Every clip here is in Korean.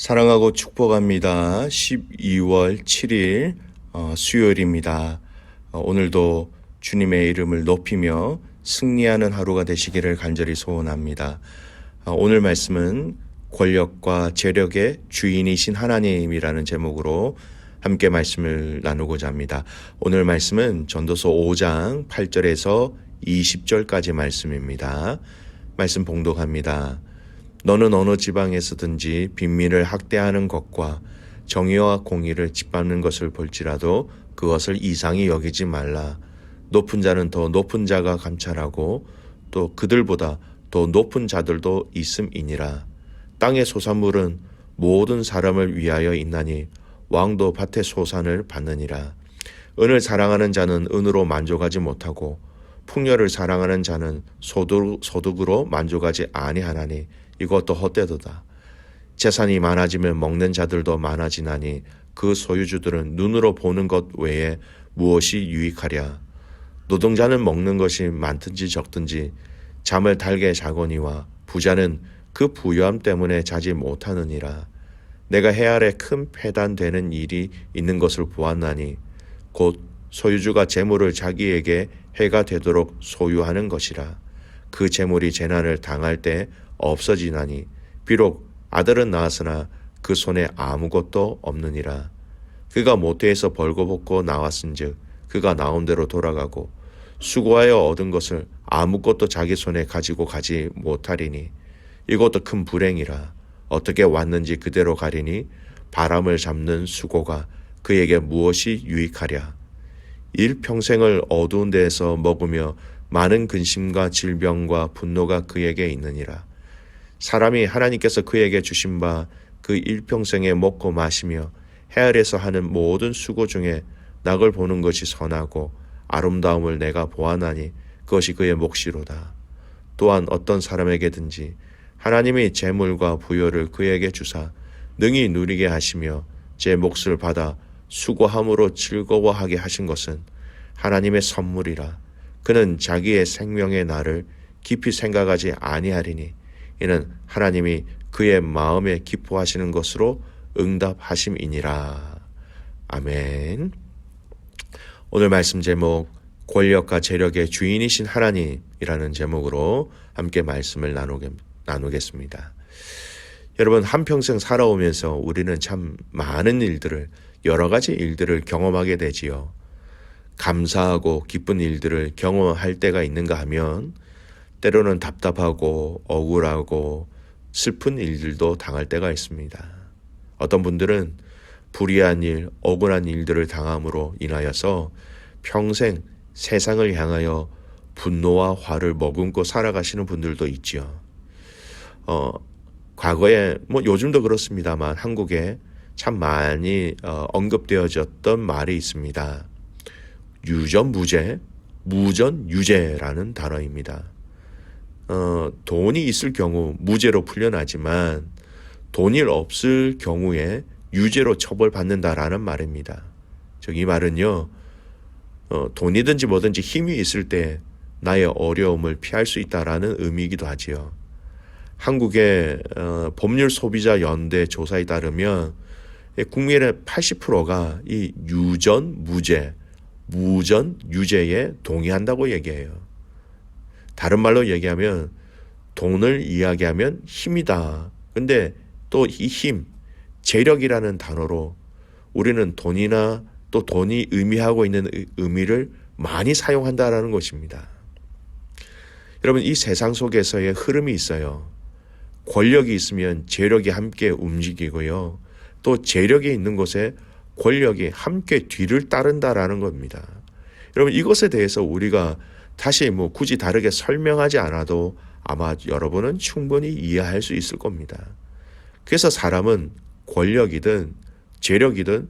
사랑하고 축복합니다. 12월 7일 수요일입니다. 오늘도 주님의 이름을 높이며 승리하는 하루가 되시기를 간절히 소원합니다. 오늘 말씀은 권력과 재력의 주인이신 하나님이라는 제목으로 함께 말씀을 나누고자 합니다. 오늘 말씀은 전도서 5장 8절에서 20절까지 말씀입니다. 말씀 봉독합니다. 너는 어느 지방에서든지 빈민을 학대하는 것과 정의와 공의를 짓밟는 것을 볼지라도 그것을 이상히 여기지 말라. 높은 자는 더 높은 자가 감찰하고 또 그들보다 더 높은 자들도 있음이니라. 땅의 소산물은 모든 사람을 위하여 있나니 왕도 밭의 소산을 받느니라. 은을 사랑하는 자는 은으로 만족하지 못하고 풍요를 사랑하는 자는 소득으로 만족하지 아니하나니 이것도 헛되도다. 재산이 많아지면 먹는 자들도 많아지나니 그 소유주들은 눈으로 보는 것 외에 무엇이 유익하랴. 노동자는 먹는 것이 많든지 적든지 잠을 달게 자거니와 부자는 그 부유함 때문에 자지 못하느니라. 내가 해 아래 큰 패단되는 일이 있는 것을 보았나니 곧 소유주가 재물을 자기에게 해가 되도록 소유하는 것이라. 그 재물이 재난을 당할 때 없어지나니 비록 아들은 낳았으나 그 손에 아무것도 없느니라. 그가 모태에서 벌거벗고 나왔은즉 그가 나온 대로 돌아가고 수고하여 얻은 것을 아무것도 자기 손에 가지고 가지 못하리니 이것도 큰 불행이라. 어떻게 왔는지 그대로 가리니 바람을 잡는 수고가 그에게 무엇이 유익하랴. 일평생을 어두운 데에서 먹으며 많은 근심과 질병과 분노가 그에게 있느니라. 사람이 하나님께서 그에게 주신 바 그 일평생에 먹고 마시며 해 아래서 하는 모든 수고 중에 낙을 보는 것이 선하고 아름다움을 내가 보아나니 그것이 그의 몫이로다. 또한 어떤 사람에게든지 하나님이 재물과 부여를 그에게 주사 능히 누리게 하시며 제 몫을 받아 수고함으로 즐거워하게 하신 것은 하나님의 선물이라. 그는 자기의 생명의 날을 깊이 생각하지 아니하리니 이는 하나님이 그의 마음에 기뻐하시는 것으로 응답하심이니라. 아멘. 오늘 말씀 제목 권력과 재력의 주인이신 하나님이라는 제목으로 함께 말씀을 나누겠습니다. 여러분, 한평생 살아오면서 우리는 참 많은 일들을, 여러 가지 일들을 경험하게 되지요. 감사하고 기쁜 일들을 경험할 때가 있는가 하면 때로는 답답하고 억울하고 슬픈 일들도 당할 때가 있습니다. 어떤 분들은 불의한 일, 억울한 일들을 당함으로 인하여서 평생 세상을 향하여 분노와 화를 머금고 살아가시는 분들도 있지요. 과거에 요즘도 그렇습니다만 한국에 참 많이 언급되어졌던 말이 있습니다. 유전무죄, 무전유죄라는 단어입니다. 돈이 있을 경우 무죄로 풀려나지만 돈이 없을 경우에 유죄로 처벌받는다라는 말입니다. 즉 이 말은요, 돈이든지 뭐든지 힘이 있을 때 나의 어려움을 피할 수 있다라는 의미이기도 하지요. 한국의 법률 소비자 연대 조사에 따르면 국민의 80%가 이 유전무죄, 무전유죄에 동의한다고 얘기해요. 다른 말로 얘기하면 돈을 이야기하면 힘이다. 근데 또 이 힘, 재력이라는 단어로 우리는 돈이나 또 돈이 의미하고 있는 의미를 많이 사용한다라는 것입니다. 여러분, 이 세상 속에서의 흐름이 있어요. 권력이 있으면 재력이 함께 움직이고요. 또 재력이 있는 곳에 권력이 함께 뒤를 따른다라는 겁니다. 여러분, 이것에 대해서 우리가 다시 굳이 다르게 설명하지 않아도 아마 여러분은 충분히 이해할 수 있을 겁니다. 그래서 사람은 권력이든 재력이든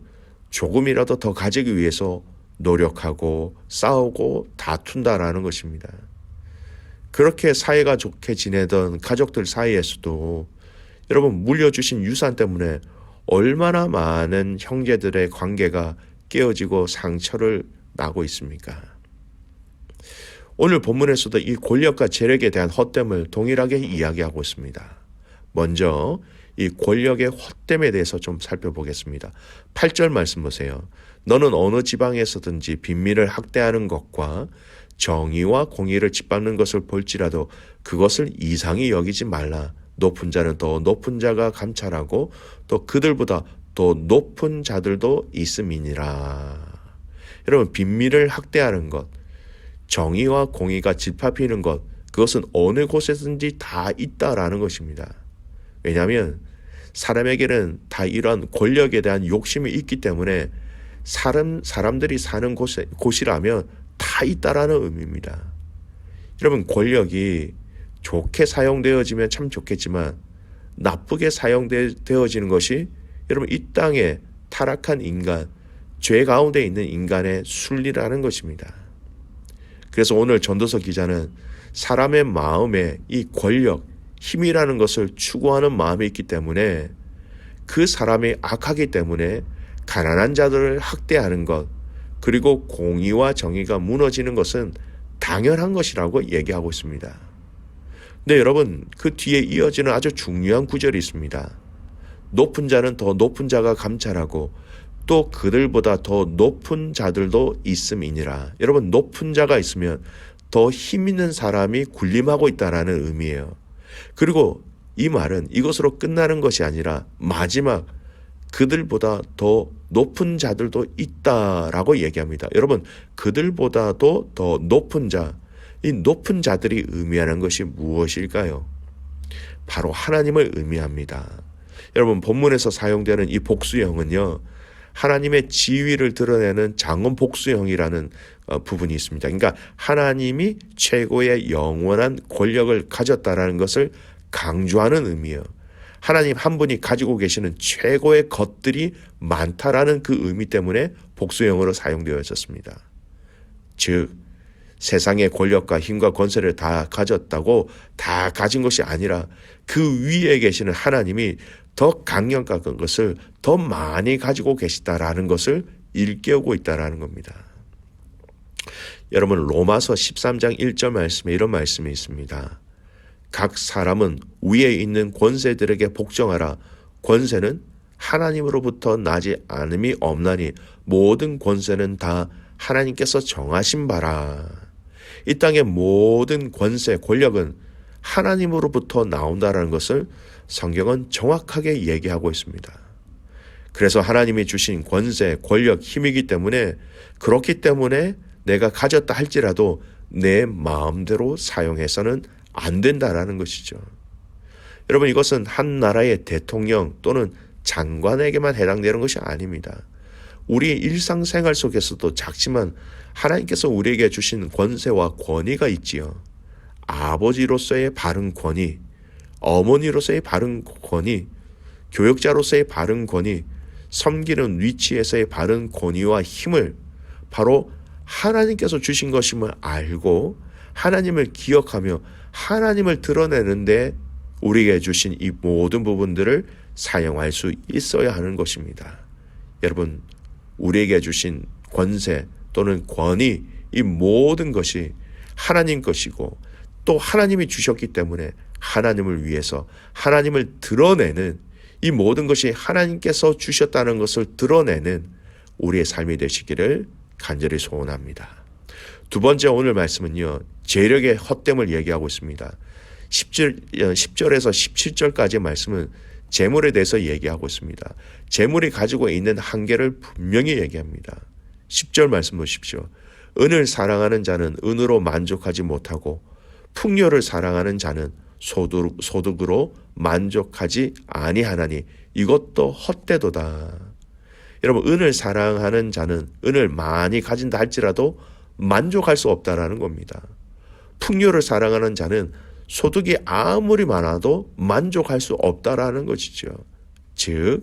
조금이라도 더 가지기 위해서 노력하고 싸우고 다툰다라는 것입니다. 그렇게 사이가 좋게 지내던 가족들 사이에서도 여러분, 물려주신 유산 때문에 얼마나 많은 형제들의 관계가 깨어지고 상처를 나고 있습니까? 오늘 본문에서도 이 권력과 재력에 대한 헛됨을 동일하게 이야기하고 있습니다. 먼저 이 권력의 헛됨에 대해서 좀 살펴보겠습니다. 8절 말씀 보세요. 너는 어느 지방에서든지 빈민을 학대하는 것과 정의와 공의를 짓밟는 것을 볼지라도 그것을 이상히 여기지 말라. 높은 자는 더 높은 자가 감찰하고 또 그들보다 더 높은 자들도 있음이니라. 여러분, 빈민을 학대하는 것, 정의와 공의가 짓밟히는 것, 그것은 어느 곳에든지 다 있다라는 것입니다. 왜냐하면 사람에게는 다 이러한 권력에 대한 욕심이 있기 때문에 사람들이 사는 곳이라면 다 있다라는 의미입니다. 여러분, 권력이 좋게 사용되어지면 참 좋겠지만 나쁘게 사용되어지는 것이 여러분 이 땅에 타락한 인간, 죄 가운데 있는 인간의 순리라는 것입니다. 그래서 오늘 전도서 기자는 사람의 마음에 이 권력, 힘이라는 것을 추구하는 마음이 있기 때문에 그 사람이 악하기 때문에 가난한 자들을 학대하는 것, 그리고 공의와 정의가 무너지는 것은 당연한 것이라고 얘기하고 있습니다. 근데 여러분, 그 뒤에 이어지는 아주 중요한 구절이 있습니다. 높은 자는 더 높은 자가 감찰하고 또 그들보다 더 높은 자들도 있음이니라. 여러분, 높은 자가 있으면 더 힘 있는 사람이 군림하고 있다라는 의미예요. 그리고 이 말은 이것으로 끝나는 것이 아니라 마지막 그들보다 더 높은 자들도 있다라고 얘기합니다. 여러분, 그들보다도 더 높은 자, 이 높은 자들이 의미하는 것이 무엇일까요? 바로 하나님을 의미합니다. 여러분, 본문에서 사용되는 이 복수형은요, 하나님의 지위를 드러내는 장엄 복수형이라는 부분이 있습니다. 그러니까 하나님이 최고의 영원한 권력을 가졌다라는 것을 강조하는 의미예요. 하나님 한 분이 가지고 계시는 최고의 것들이 많다라는 그 의미 때문에 복수형으로 사용되어졌습니다. 즉, 세상의 권력과 힘과 권세를 다 가졌다고 다 가진 것이 아니라 그 위에 계시는 하나님이 더 강력한 것을 더 많이 가지고 계시다라는 것을 일깨우고 있다라는 겁니다. 여러분, 로마서 13장 1절 말씀에 이런 말씀이 있습니다. 각 사람은 위에 있는 권세들에게 복종하라. 권세는 하나님으로부터 나지 않음이 없나니 모든 권세는 다 하나님께서 정하신 바라. 이 땅의 모든 권세, 권력은 하나님으로부터 나온다는 것을 성경은 정확하게 얘기하고 있습니다. 그래서 하나님이 주신 권세, 권력, 힘이기 때문에 그렇기 때문에 내가 가졌다 할지라도 내 마음대로 사용해서는 안 된다라는 것이죠. 여러분, 이것은 한 나라의 대통령 또는 장관에게만 해당되는 것이 아닙니다. 우리 일상생활 속에서도 작지만 하나님께서 우리에게 주신 권세와 권위가 있지요. 아버지로서의 바른 권위, 어머니로서의 바른 권위, 교역자로서의 바른 권위, 섬기는 위치에서의 바른 권위와 힘을 바로 하나님께서 주신 것임을 알고 하나님을 기억하며 하나님을 드러내는데 우리에게 주신 이 모든 부분들을 사용할 수 있어야 하는 것입니다. 여러분, 우리에게 주신 권세 또는 권위, 이 모든 것이 하나님 것이고 또 하나님이 주셨기 때문에 하나님을 위해서 하나님을 드러내는, 이 모든 것이 하나님께서 주셨다는 것을 드러내는 우리의 삶이 되시기를 간절히 소원합니다. 두 번째, 오늘 말씀은요, 재력의 헛됨을 얘기하고 있습니다. 10절에서 17절까지의 말씀은 재물에 대해서 얘기하고 있습니다. 재물이 가지고 있는 한계를 분명히 얘기합니다. 10절 말씀 보십시오. 은을 사랑하는 자는 은으로 만족하지 못하고 풍요를 사랑하는 자는 소득으로 만족하지 아니하나니 이것도 헛되도다. 여러분, 은을 사랑하는 자는 은을 많이 가진다 할지라도 만족할 수 없다라는 겁니다. 풍요를 사랑하는 자는 소득이 아무리 많아도 만족할 수 없다라는 것이죠. 즉,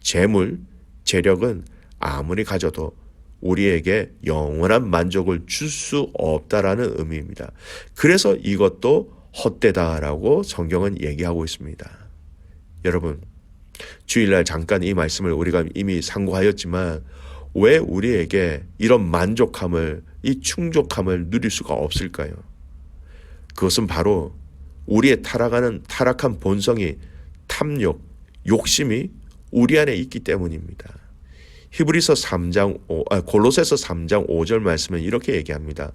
재물, 재력은 아무리 가져도 우리에게 영원한 만족을 줄 수 없다라는 의미입니다. 그래서 이것도 헛되다라고 성경은 얘기하고 있습니다. 여러분, 주일날 잠깐 이 말씀을 우리가 이미 상고하였지만 왜 우리에게 이런 만족함을, 이 충족함을 누릴 수가 없을까요? 그것은 바로 우리의 타락한 본성이 탐욕, 욕심이 우리 안에 있기 때문입니다. 골로새서 3장 5절 말씀은 이렇게 얘기합니다.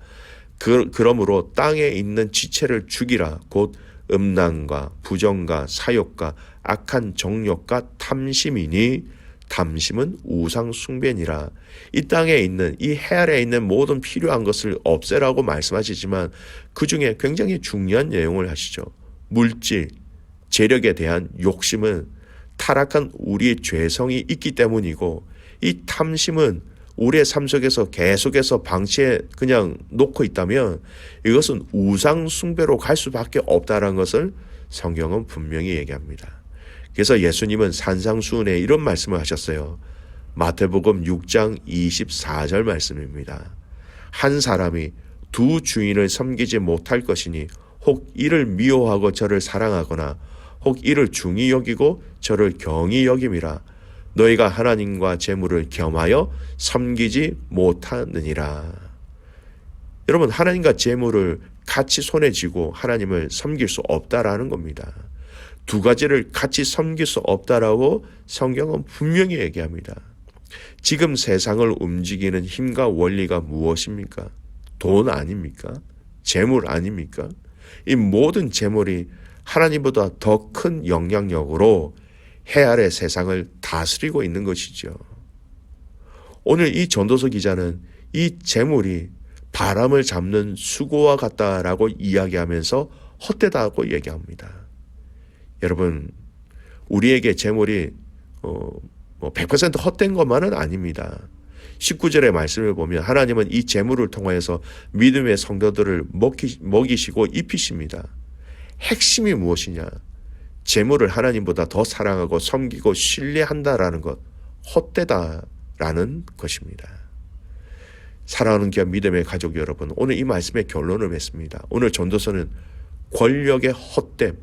그러므로 땅에 있는 지체를 죽이라. 곧 음란과 부정과 사욕과 악한 정욕과 탐심이니 탐심은 우상 숭배니라. 이 땅에 있는, 이 해 아래에 있는 모든 필요한 것을 없애라고 말씀하시지만 그 중에 굉장히 중요한 내용을 하시죠. 물질, 재력에 대한 욕심은 타락한 우리의 죄성이 있기 때문이고, 이 탐심은 우리의 삶 속에서 계속해서 방치해 그냥 놓고 있다면 이것은 우상 숭배로 갈 수밖에 없다는 것을 성경은 분명히 얘기합니다. 그래서 예수님은 산상수훈에 이런 말씀을 하셨어요. 마태복음 6장 24절 말씀입니다. 한 사람이 두 주인을 섬기지 못할 것이니 혹 이를 미워하고 저를 사랑하거나 혹 이를 중히 여기고 저를 경히 여김이라. 너희가 하나님과 재물을 겸하여 섬기지 못하느니라. 여러분, 하나님과 재물을 같이 손에 쥐고 하나님을 섬길 수 없다라는 겁니다. 두 가지를 같이 섬길 수 없다라고 성경은 분명히 얘기합니다. 지금 세상을 움직이는 힘과 원리가 무엇입니까? 돈 아닙니까? 재물 아닙니까? 이 모든 재물이 하나님보다 더 큰 영향력으로 해 아래 세상을 다스리고 있는 것이죠. 오늘 이 전도서 기자는 이 재물이 바람을 잡는 수고와 같다라고 이야기하면서 헛되다고 얘기합니다. 여러분, 우리에게 재물이 100% 헛된 것만은 아닙니다. 19절의 말씀을 보면 하나님은 이 재물을 통하여서 믿음의 성도들을 먹이시고 입히십니다. 핵심이 무엇이냐? 재물을 하나님보다 더 사랑하고 섬기고 신뢰한다라는 것, 헛되다라는 것입니다. 사랑하는 귀한 믿음의 가족 여러분, 오늘 이 말씀의 결론을 맺습니다. 오늘 전도서는 권력의 헛됨,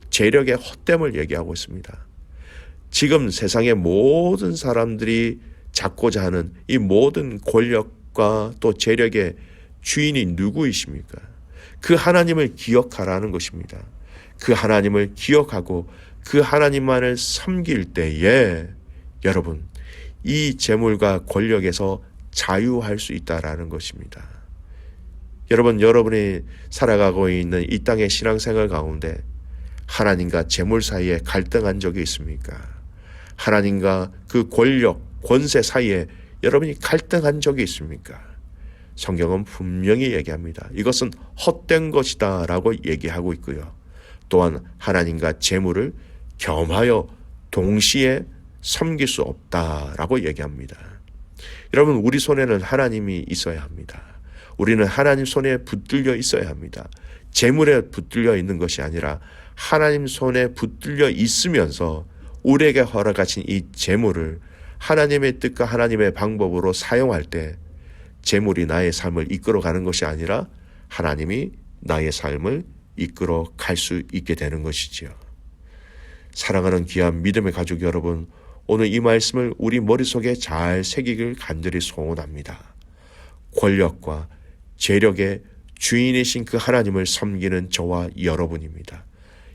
재력의 헛됨을 얘기하고 있습니다. 지금 세상의 모든 사람들이 잡고자 하는 이 모든 권력과 또 재력의 주인이 누구이십니까? 그 하나님을 기억하라는 것입니다. 그 하나님을 기억하고 그 하나님만을 섬길 때에 여러분, 이 재물과 권력에서 자유할 수 있다라는 것입니다. 여러분, 여러분이 살아가고 있는 이 땅의 신앙생활 가운데 하나님과 재물 사이에 갈등한 적이 있습니까? 하나님과 그 권력, 권세 사이에 여러분이 갈등한 적이 있습니까? 성경은 분명히 얘기합니다. 이것은 헛된 것이다 라고 얘기하고 있고요. 또한 하나님과 재물을 겸하여 동시에 섬길 수 없다라고 얘기합니다. 여러분, 우리 손에는 하나님이 있어야 합니다. 우리는 하나님 손에 붙들려 있어야 합니다. 재물에 붙들려 있는 것이 아니라 하나님 손에 붙들려 있으면서 우리에게 허락하신 이 재물을 하나님의 뜻과 하나님의 방법으로 사용할 때 재물이 나의 삶을 이끌어가는 것이 아니라 하나님이 나의 삶을 이끌어 갈 수 있게 되는 것이지요. 사랑하는 귀한 믿음의 가족 여러분, 오늘 이 말씀을 우리 머릿속에 잘 새기길 간절히 소원합니다. 권력과 재력의 주인이신 그 하나님을 섬기는 저와 여러분입니다.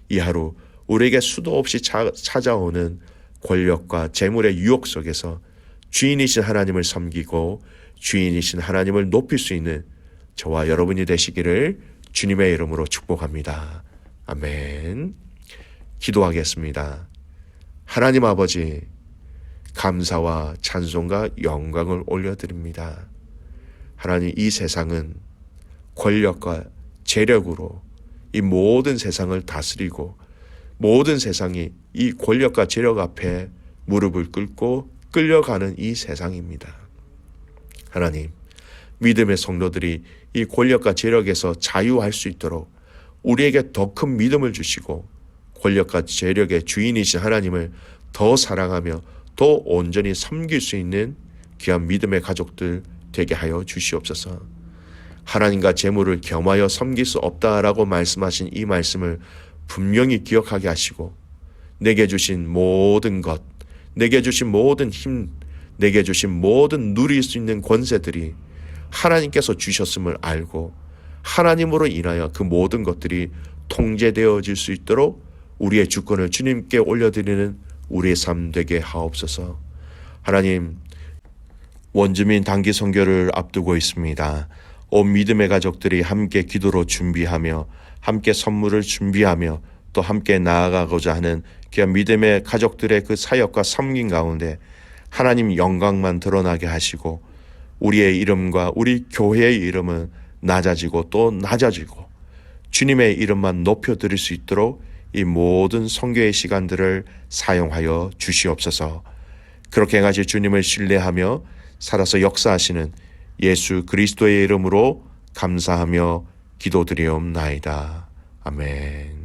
이 하루 우리에게 수도 없이 찾아오는 권력과 재물의 유혹 속에서 주인이신 하나님을 섬기고 주인이신 하나님을 높일 수 있는 저와 여러분이 되시기를 주님의 이름으로 축복합니다. 아멘. 기도하겠습니다. 하나님 아버지, 감사와 찬송과 영광을 올려드립니다. 하나님, 이 세상은 권력과 재력으로 이 모든 세상을 다스리고 모든 세상이 이 권력과 재력 앞에 무릎을 꿇고 끌려가는 이 세상입니다. 하나님, 믿음의 성도들이 이 권력과 재력에서 자유할 수 있도록 우리에게 더 큰 믿음을 주시고 권력과 재력의 주인이신 하나님을 더 사랑하며 더 온전히 섬길 수 있는 귀한 믿음의 가족들 되게 하여 주시옵소서. 하나님과 재물을 겸하여 섬길 수 없다라고 말씀하신 이 말씀을 분명히 기억하게 하시고 내게 주신 모든 것, 내게 주신 모든 힘, 내게 주신 모든 누릴 수 있는 권세들이 하나님께서 주셨음을 알고 하나님으로 인하여 그 모든 것들이 통제되어질 수 있도록 우리의 주권을 주님께 올려드리는 우리의 삶 되게 하옵소서. 하나님, 원주민 단기 선교를 앞두고 있습니다. 온 믿음의 가족들이 함께 기도로 준비하며 함께 선물을 준비하며 또 함께 나아가고자 하는 귀한 믿음의 가족들의 그 사역과 섬김 가운데 하나님 영광만 드러나게 하시고 우리의 이름과 우리 교회의 이름은 낮아지고 또 낮아지고 주님의 이름만 높여드릴 수 있도록 이 모든 선교의 시간들을 사용하여 주시옵소서. 그렇게 같이 주님을 신뢰하며 살아서 역사하시는 예수 그리스도의 이름으로 감사하며 기도드리옵나이다. 아멘.